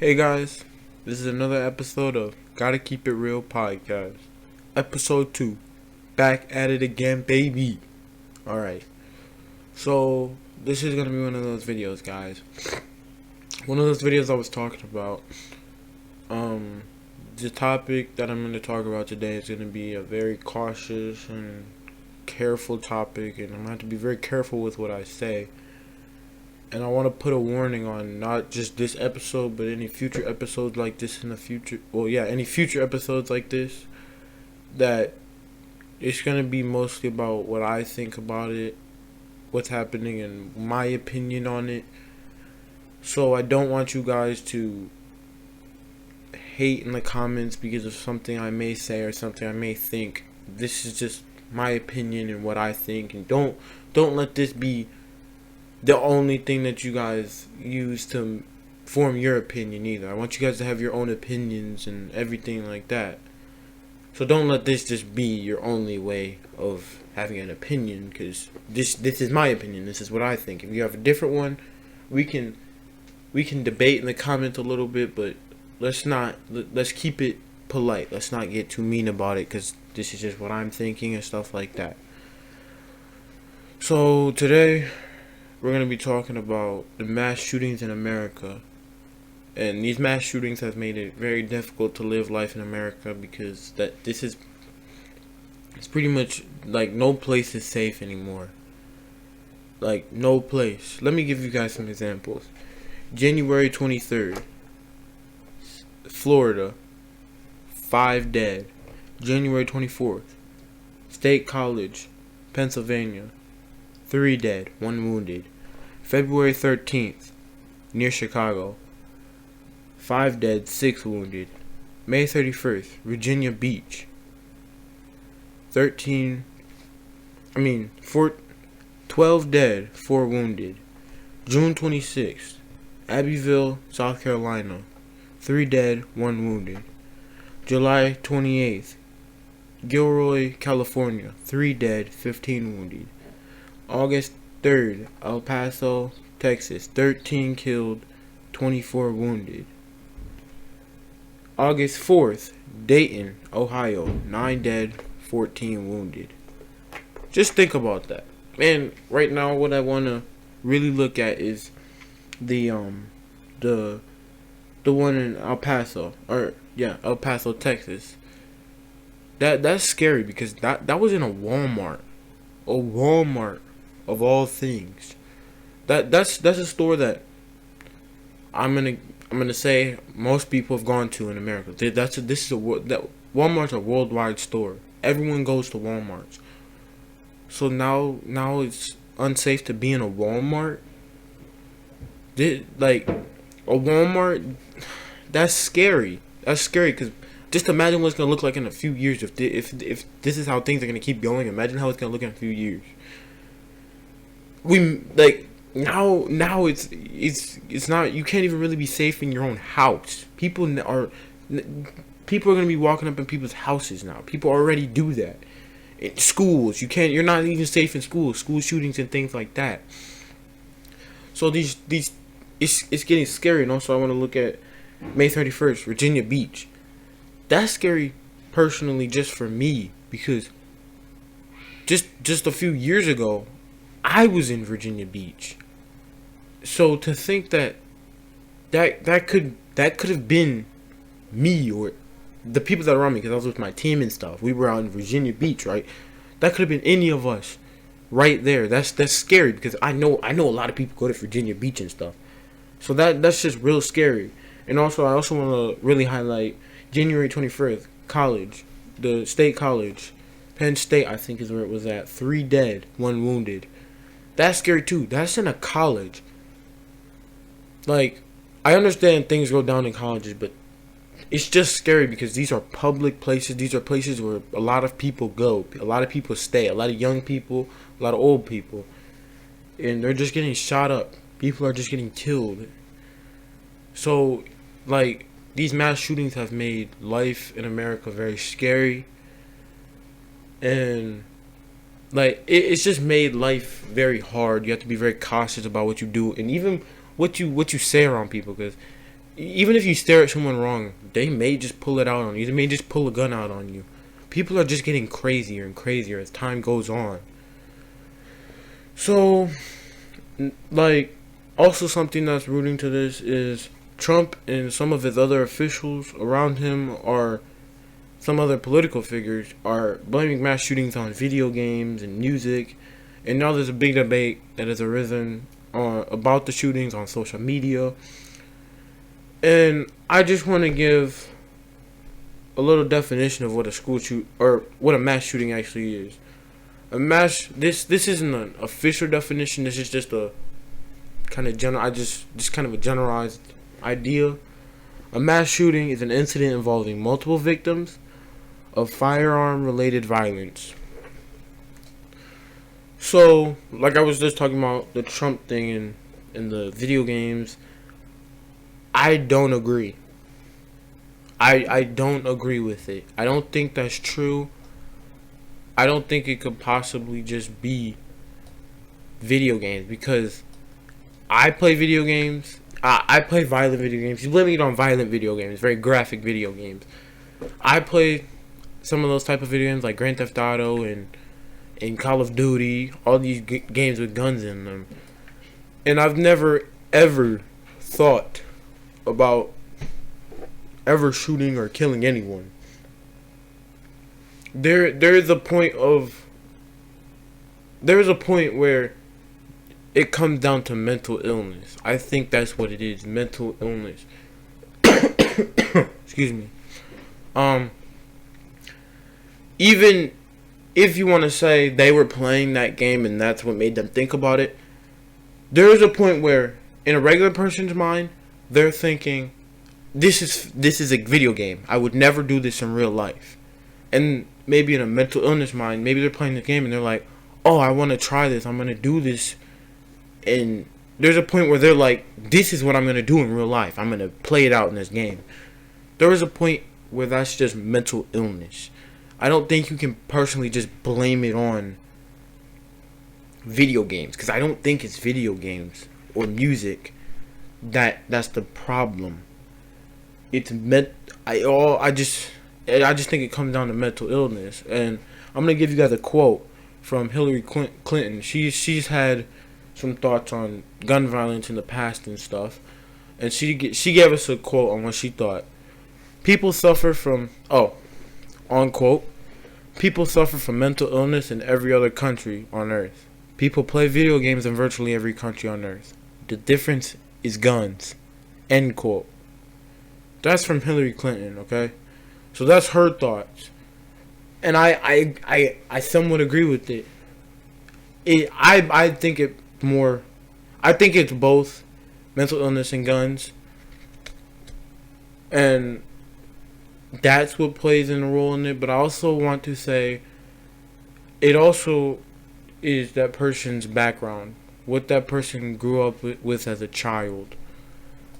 Hey guys, this is another episode of Gotta Keep It Real Podcast. Episode 2. Back at it again, baby. Alright. So, this is gonna be one of those videos, guys. One of those videos I was talking about. The topic that I'm gonna talk about today is gonna be a very cautious and careful topic, and I'm gonna have to be very careful with what I say. And I want to put a warning on not just this episode, but any future episodes like this in the future. Well, yeah, any future episodes like this. That it's going to be mostly about what I think about it, what's happening, and my opinion on it. So I don't want you guys to hate in the comments because of something I may say or something I may think. This is just my opinion and what I think. And don't let this be the only thing that you guys use to form your opinion either. I want you guys to have your own opinions and everything like that. So don't let this just be your only way of having an opinion, because this is my opinion. This is what I think. If you have a different one, we can debate in the comments a little bit, but let's keep it polite. Let's not get too mean about it, because this is just what I'm thinking and stuff like that. So today we're going to be talking about the mass shootings in America. And these mass shootings have made it very difficult to live life in America, because it's pretty much like no place is safe anymore. Like no place. Let me give you guys some examples. January 23rd, Florida, 5 dead. January 24th, State College, Pennsylvania, 3 dead, 1 wounded. February 13th, near Chicago, 5 dead, 6 wounded. May 31st, Virginia Beach, 12 dead, 4 wounded. June 26th, Abbeville, South Carolina, 3 dead, 1 wounded. July 28th, Gilroy, California, 3 dead, 15 wounded. August 3rd, El Paso, Texas, 13 killed, 24 wounded. August 4th, Dayton, Ohio, 9 dead, 14 wounded. Just think about that. Man, right now what I want to really look at is the one in El Paso, El Paso, Texas. That's scary, because that was in a Walmart. A Walmart, of all things. That's a store that I'm gonna say most people have gone to in America. Walmart's a worldwide store. Everyone goes to Walmarts. So now it's unsafe to be in a Walmart. Like a Walmart, that's scary. That's scary, because just imagine what it's gonna look like in a few years if this is how things are gonna keep going. Imagine how it's gonna look in a few years. Now it's not, you can't even really be safe in your own house. People are gonna be walking up in people's houses now. People already do that. In schools, you're not even safe in schools. School shootings and things like that. So it's getting scary. And also I want to look at May 31st, Virginia Beach. That's scary personally, just for me, because just a few years ago I was in Virginia Beach. So to think that could have been me or the people that are around me, because I was with my team and stuff. We were out in Virginia Beach, right? That could have been any of us right there. That's scary, because I know a lot of people go to Virginia Beach and stuff. So that's just real scary. And also I want to really highlight January 21st, college, the State College, Penn State, I think is where it was at. 3 dead, 1 wounded. That's scary too. That's in a college. Like, I understand things go down in colleges, but it's just scary, because these are public places. These are places where a lot of people go. A lot of people stay. A lot of young people, a lot of old people. And they're just getting shot up. People are just getting killed. So, like, these mass shootings have made life in America very scary. And like it's just made life very hard. You have to be very cautious about what you do, and even what you say around people, because even if you stare at someone wrong, they may just pull it out on you. They may just pull a gun out on you. People are just getting crazier and crazier as time goes on. So, like, also something that's rooting to this is Trump and some of his other officials around him, or some other political figures, are blaming mass shootings on video games and music. And now there's a big debate that has arisen about the shootings on social media. And I just want to give a little definition of what a school shoot, or what a mass shooting actually is. This isn't an official definition. This is just a kind of just kind of a generalized idea. A mass shooting is an incident involving multiple victims of firearm related violence. So, like I was just talking about the Trump thing in the video games, I don't agree. I don't agree with it. I don't think that's true. I don't think it could possibly just be video games, because I play video games. I play violent video games. You're blaming it on violent video games, very graphic video games. I play some of those type of video games like Grand Theft Auto and Call of Duty, all these games with guns in them. And I've never ever thought about ever shooting or killing anyone. There's a point where it comes down to mental illness. I think that's what it is, mental illness. Excuse me. Even if you want to say they were playing that game and that's what made them think about it, there is a point where in a regular person's mind, they're thinking, this is a video game. I would never do this in real life. And maybe in a mental illness mind, maybe they're playing the game and they're like, oh, I want to try this. I'm going to do this. And there's a point where they're like, this is what I'm going to do in real life. I'm going to play it out in this game. There is a point where that's just mental illness. I don't think you can personally just blame it on video games, because I don't think it's video games or music that's the problem. It's I just think it comes down to mental illness. And I'm gonna give you guys a quote from Hillary Clinton. She's had some thoughts on gun violence in the past and stuff, and she gave us a quote on what she thought. People suffer from unquote, people suffer from mental illness in every other country on earth. People play video games in virtually every country on earth. The difference is guns. End quote. That's from Hillary Clinton, okay? So that's her thoughts. And I somewhat agree with it. I think it's both mental illness and guns. And that's what plays in a role in it. But I also want to say it also is that person's background, what that person grew up with as a child.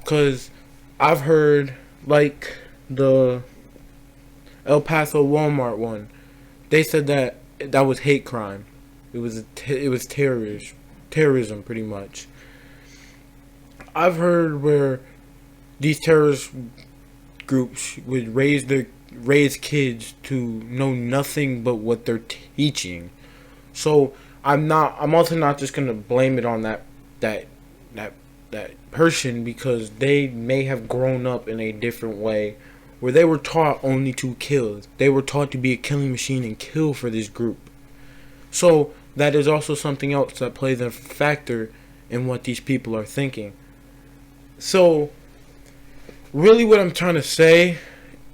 Because I've heard, like, the El Paso Walmart one, they said that was hate crime. It was terrorism, pretty much. I've heard where these terrorist groups would raise kids to know nothing but what they're teaching. So I'm also not just gonna blame it on that person, because they may have grown up in a different way where they were taught only to kill. They were taught to be a killing machine and kill for this group. So that is also something else that plays a factor in what these people are thinking. So really what I'm trying to say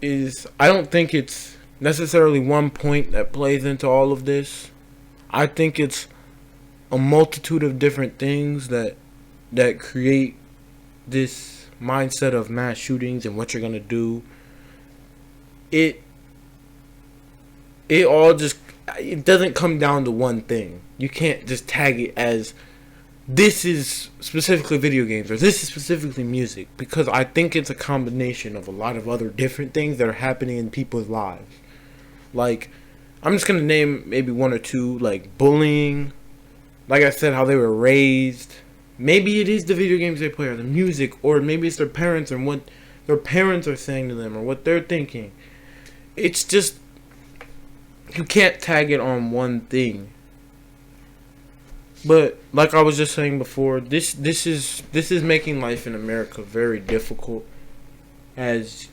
is I don't think it's necessarily one point that plays into all of this. I think it's a multitude of different things that create this mindset of mass shootings and what you're gonna do. It doesn't come down to one thing. You can't just tag it as this is specifically video games or this is specifically music, because I think it's a combination of a lot of other different things that are happening in people's lives. Like, I'm just gonna name maybe one or two, like bullying, like I said, how they were raised, Maybe it is the video games they play or the music, or maybe it's their parents and what their parents are saying to them or what they're thinking. It's just, you can't tag it on one thing. But like I was just saying before, this is making life in America very difficult, as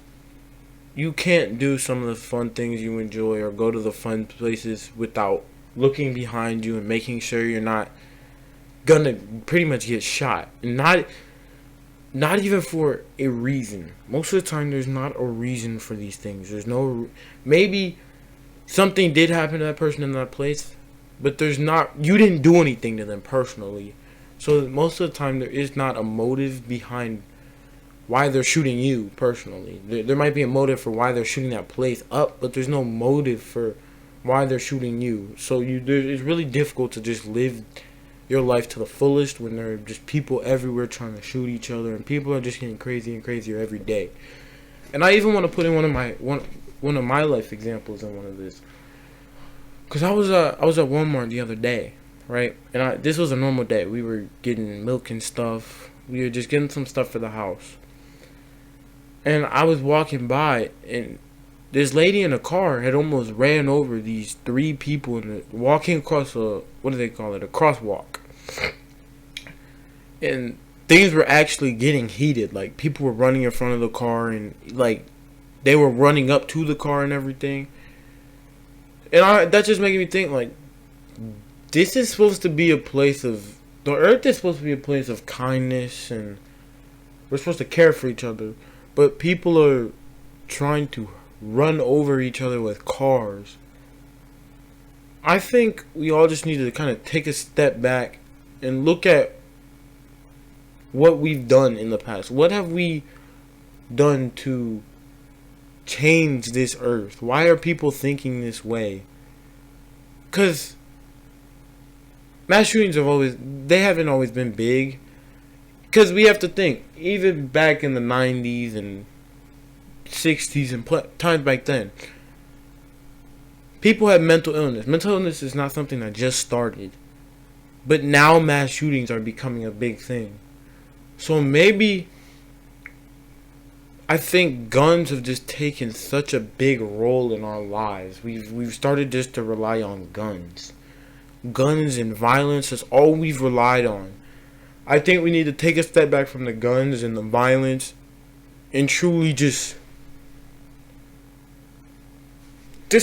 you can't do some of the fun things you enjoy or go to the fun places without looking behind you and making sure you're not gonna pretty much get shot. Not even for a reason. Most of the time there's not a reason for these things. There's no, maybe something did happen to that person in that place, but there's not, you didn't do anything to them personally. So most of the time there is not a motive behind why they're shooting you personally. There might be a motive for why they're shooting that place up, but there's no motive for why they're shooting you. So it's really difficult to just live your life to the fullest when there are just people everywhere trying to shoot each other, and people are just getting crazy and crazier every day. And I even want to put in one of my life examples in one of this, because I was at Walmart the other day, right? And this was a normal day. We were getting milk and stuff. We were just getting some stuff for the house. And I was walking by, and this lady in a car had almost ran over these 3 people walking across a crosswalk. And things were actually getting heated. Like, people were running in front of the car, and like they were running up to the car and everything. And that just making me think, like, this is supposed to be a place of, the earth is supposed to be a place of kindness, and we're supposed to care for each other. But people are trying to run over each other with cars. I think we all just need to kind of take a step back and look at what we've done in the past. What have we done to change this earth? Why are people thinking this way? Because mass shootings haven't always been big. Because we have to think, even back in the 90s and 60s and times back then, people had mental illness. Mental illness is not something that just started. But now mass shootings are becoming a big thing. So maybe, I think guns have just taken such a big role in our lives. We've started just to rely on guns. Guns and violence is all we've relied on. I think we need to take a step back from the guns and the violence and truly just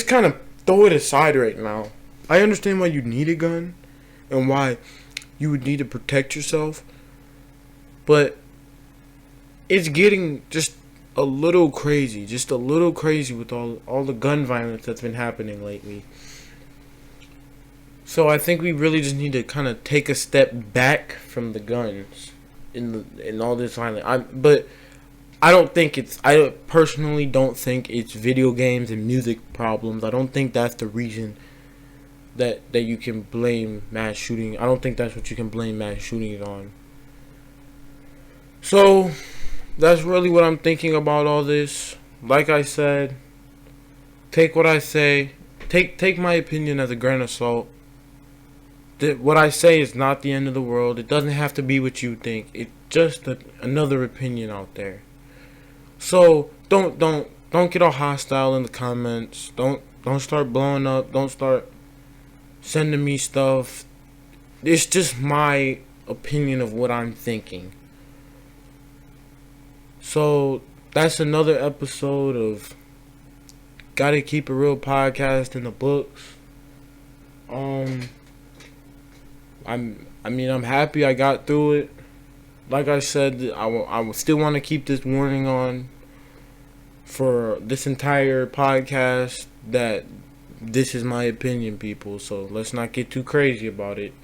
kind of throw it aside right now. I understand why you need a gun and why you would need to protect yourself, but it's getting just a little crazy with all the gun violence that's been happening lately. So I think we really just need to kind of take a step back from the guns in all this violence. I personally don't think it's video games and music problems. I don't think that's the reason that you can blame mass shooting. I don't think that's what you can blame mass shootings on. So that's really what I'm thinking about all this. Like I said, take what I say, take my opinion as a grain of salt. What I say is not the end of the world. It doesn't have to be what you think. It's just another opinion out there. So don't get all hostile in the comments. Don't start blowing up. Don't start sending me stuff. It's just my opinion of what I'm thinking. So that's another episode of Gotta Keep It Real podcast in the books. I'm happy I got through it. Like I said, I still want to keep this warning on for this entire podcast that this is my opinion, people. So let's not get too crazy about it.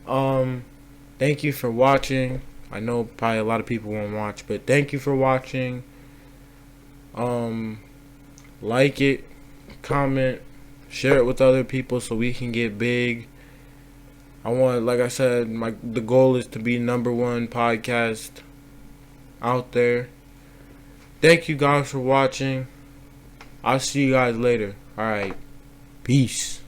Thank you for watching. I know probably a lot of people won't watch, but thank you for watching. Like it, comment, share it with other people so we can get big. Like I said, the goal is to be #1 podcast out there. Thank you guys for watching. I'll see you guys later. Alright. Peace.